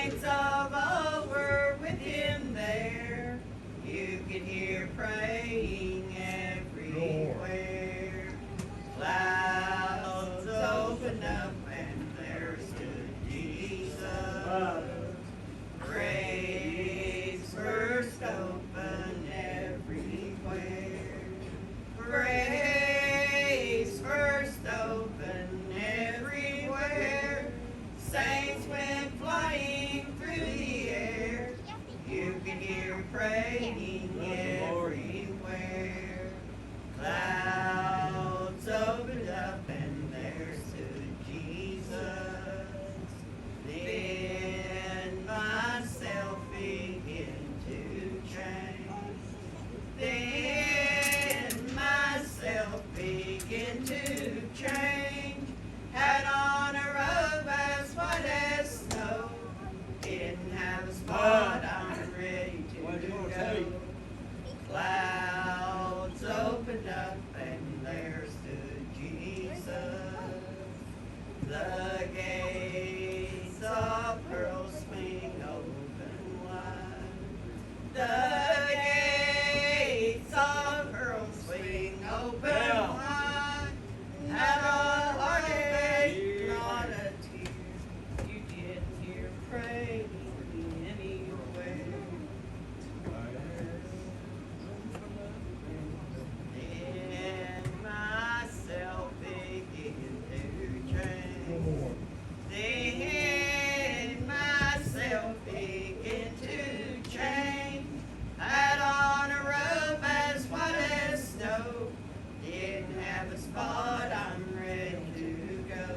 saints of old were with him there. You could hear praying everywhere. Clouds opened up and there stood Jesus. Graves burst open everywhere. Graves burst open everywhere. Saints went flying through the air. You could hear praying everywhere. Clouds opened up and there stood Jesus. Then myself began to change. Then myself began to change. Had on a robe as white as snow. Didn't have a spot, I'm ready to go. Clouds opened up and there stood Jesus. The gates of pearl swing open wide. The gates of pearl swing open wide. Had a heartache, not a tear. You didn't hear praying anywhere. Then myself began to change. Then myself began to change. Had on a robe as white as snow. Didn't have a spot, I'm ready to go.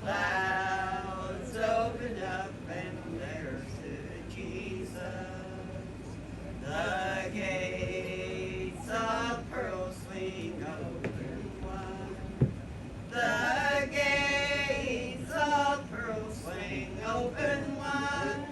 Clouds opened up and there stood Jesus. The gates of pearl swing open wide. The gates of pearl swing open wide.